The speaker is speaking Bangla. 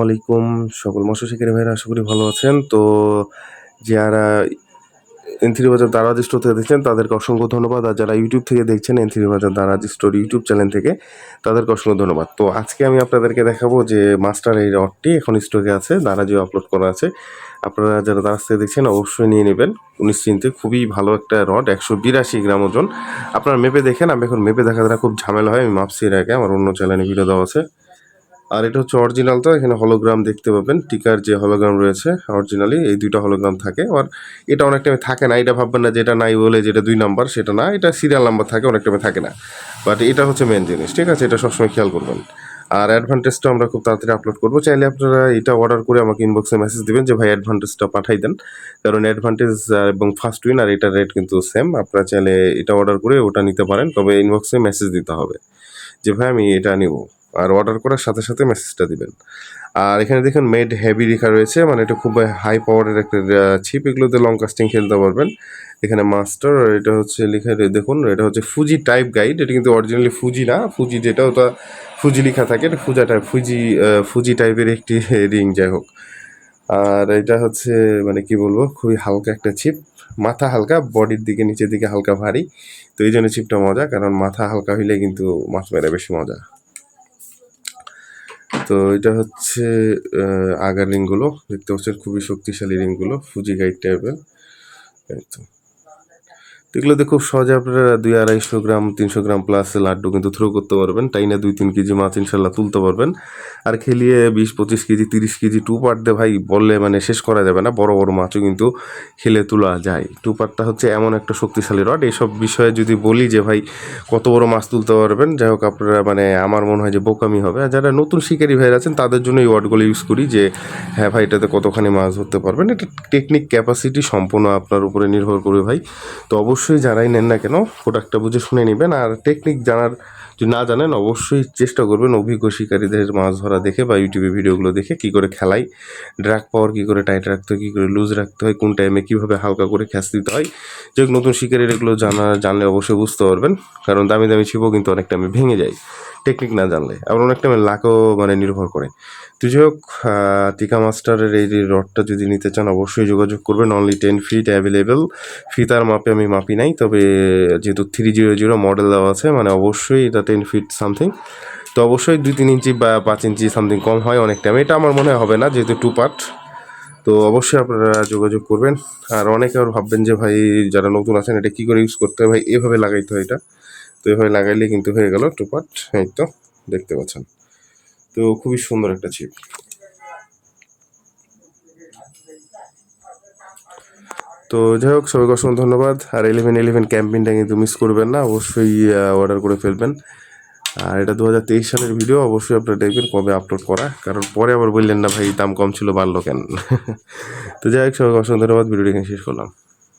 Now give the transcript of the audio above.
আলাইকুম সকল মৎস্য শিকারী ভাইরা, আশা করি ভালো আছেন। তো যারা N3 বাজার দারাজ স্টোর থেকে দেখছেন তাদেরকে অসংখ্য ধন্যবাদ, আর যারা ইউটিউব থেকে দেখছেন N3 বাজার দারাজ স্টোর ইউটিউব চ্যানেল থেকে তাদেরকে অসংখ্য ধন্যবাদ। তো আজকে আমি আপনাদেরকে দেখাবো যে মাস্টার এই রডটি এখন স্টকে আছে, দারাজেও আপলোড করা আছে। আপনারা যারা দারাজ থেকে দেখছেন অবশ্যই নিয়ে নেবেন নিশ্চিন্তে। খুবই ভালো একটা রড, 182 গ্রাম ওজন। আপনারা মেপে দেখেন, আমি এখন মেপে দেখা দ্বারা খুব ঝামেলা হয়, আমি মাপছি এর আগে, আমার অন্য চ্যানেলে ভিডিও দেওয়া আছে। আর এটা হচ্ছে অরিজিনাল, তো এখানে হলোগ্রাম দেখতে পাবেন, টিকার যে হলোগ্রাম রয়েছে অরিজিনালি এই দুইটা হলোগ্রাম থাকে। আর এটা অনেক টাইমে থাকে না, এটা ভাববেন না যেটা নাই বলে যেটা 2 নাম্বার, সেটা না, এটা সিরিয়াল নাম্বার থাকে, অনেক টাইমে থাকে না। বাট এটা হচ্ছে মেন জিনিস, ঠিক আছে, এটা সবসময় খেয়াল করবেন। আর অ্যাডভান্টেজটা আমরা খুব তাড়াতাড়ি আপলোড করবো, চাইলে আপনারা এটা অর্ডার করে আমাকে ইনবক্সে মেসেজ দেবেন যে ভাই অ্যাডভান্টেজটা পাঠাই দেন, কারণ অ্যাডভান্টেজ এবং ফার্স্ট উইন আর এটার রেট কিন্তু সেম। আপনারা চাইলে এটা অর্ডার করে ওটা নিতে পারেন, তবে ইনবক্সে মেসেজ দিতে হবে যে ভাই আমি এটা নিব, আর অর্ডার করার সাথে সাথে মেসেজটা দিবেন। আর এখানে দেখুন মেড হেভি লেখা রয়েছে, মানে এটা খুব হাই পাওয়ারের একটা ছিপ, এগুলোতে লং কাস্টিং খেলতে পারবেন। এখানে মাস্টার, আর এটা হচ্ছে লেখা দেখুন, এটা হচ্ছে ফুজি টাইপ গাইড, এটা কিন্তু অরিজিনালি ফুজি না, ফুজি যেটা ওটা ফুজি লেখা থাকে, এটা ফুজি টাইপের একটি রিং, যাই হোক। আর এটা হচ্ছে মানে কি বলবো, খুবই হালকা একটা ছিপ, মাথা হালকা, বডির দিকে নিচের দিকে হালকা ভারী, তো এই জন্য ছিপটা মজা, কারণ মাথা হালকা হইলে কিন্তু মাছ মেরে বেশি মজা। তো এটা হচ্ছে আগার রিংগুলো দেখতে পাচ্ছেন, খুবই শক্তিশালী রিংগুলো, ফুজি গাইড টাইপের। এই তো এগুলোতে খুব সহজে আপনারা 200-250 গ্রাম 300 গ্রাম প্লাস লাড্ডু কিন্তু থ্রো করতে পারবেন, তাই না 2-3 কেজি মাছ ইনশাল্লাহ তুলতে পারবেন। আর খেলিয়ে 20-25 কেজি 30 কেজি টু পার্ট দিয়ে ভাই বললে মানে শেষ করা যাবে না, বড় বড় মাছও কিন্তু খেলে তোলা যায়। টু পার্টটা হচ্ছে এমন একটা শক্তিশালী রড, এইসব বিষয়ে যদি বলি যে ভাই কত বড় মাছ তুলতে পারবেন, যাই হোক আপনারা মানে আমার মনে হয় যে বোকামি হবে। আর যারা নতুন শিকারী ভাইরা আছেন তাদের জন্য এই ওয়ার্ডগুলো ইউজ করি যে হ্যাঁ ভাই এটাতে কতখানি মাছ ধরতে পারবেন। এটা টেকনিক ক্যাপাসিটি সম্পূর্ণ আপনার উপরে নির্ভর করে ভাই। তো অবশ্যই যারাই নেন না কেন প্রোডাক্টটা বুঝে শুনে নেবেন, আর টেকনিক জানার যদি না জানেন অবশ্যই চেষ্টা করবেন অভিজ্ঞ শিকারীদের মাছ ধরা দেখে বা ইউটিউবে ভিডিওগুলো দেখে, কী করে খেলাই, ড্রাগ পাওয়ার কী করে টাইট রাখতে হয়, কী করে লুজ রাখতে হয়, কোন টাইমে কীভাবে হালকা করে খ্যাচ দিতে হয়। যে নতুন শিকারীর এগুলো জানলে অবশ্যই বুঝতে পারবেন, কারণ দামি দামি ছিপও কিন্তু অনেক টাইমে ভেঙে যায় টেকনিক না জানলে, আবার অনেক টাইমে লাকও মানে নির্ভর করে। তো যাই হোক, টিকা মাস্টারের এই যে রডটা যদি নিতে চান অবশ্যই যোগাযোগ করবেন। অনলি 10 ফিট অ্যাভেলেবেল, ফিতার মাপে আমি মাপি নাই, তবে যেহেতু 300 মডেল দেওয়া আছে মানে অবশ্যই এটা 10 ফিট সামথিং, তো অবশ্যই 2-3 ইঞ্চি বা 5 ইঞ্চি সামথিং কম হয় অনেক টাইম, এটা আমার মনে হবে না যেহেতু 2 পার্ট। তো অবশ্যই আপনারা যোগাযোগ করবেন। আর অনেকে আর ভাববেন যে ভাই যারা নতুন আছেন এটা কী করে ইউজ করতে হয়, ভাই এভাবে লাগাইতে হয় এটা, তো এভাবে লাগাইলে কিন্তু হয়ে গেল 2 পার্ট। এই তো দেখতে পাচ্ছেন, তো খুবই সুন্দর একটা ছিপ। তো যাই হোক, সবাইকে অসংখ্য ধন্যবাদ। আর 11-11 ক্যাম্পেইনটা কিন্তু মিস করবেন না, অবশ্যই অর্ডার করে ফেলবেন। আর এটা 2023 সালের ভিডিও, অবশ্যই আপনারা দেখবেন কবে আপলোড করা, কারণ পরে আবার বললেন না ভাই দাম কম ছিল বাড়লো কেন। তো যাই হোক, সবাইকে অসংখ্য ধন্যবাদ, ভিডিওটি এখানে শেষ করলাম।